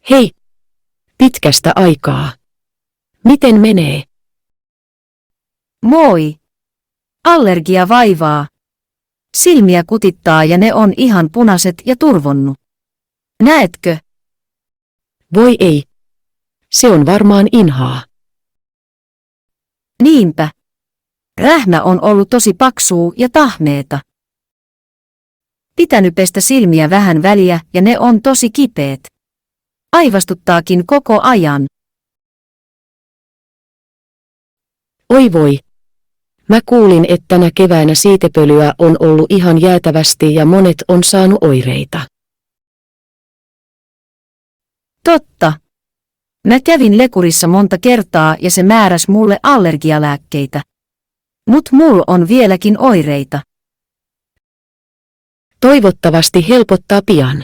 Hei! Pitkästä aikaa. Miten menee? Moi! Allergia vaivaa. Silmiä kutittaa ja ne on ihan punaiset ja turvonnut. Näetkö? Voi ei. Se on varmaan inhaa. Niinpä. Rähmä on ollut tosi paksuu ja tahmeeta. Pitänyt pestä silmiä vähän väliä ja ne on tosi kipeät. Aivastuttaakin koko ajan. Oi voi. Mä kuulin, että tänä keväänä siitepölyä on ollut ihan jäätävästi ja monet on saanut oireita. Totta. Mä kävin lekurissa monta kertaa ja se määräsi mulle allergialääkkeitä. Mut mulla on vieläkin oireita. Toivottavasti helpottaa pian.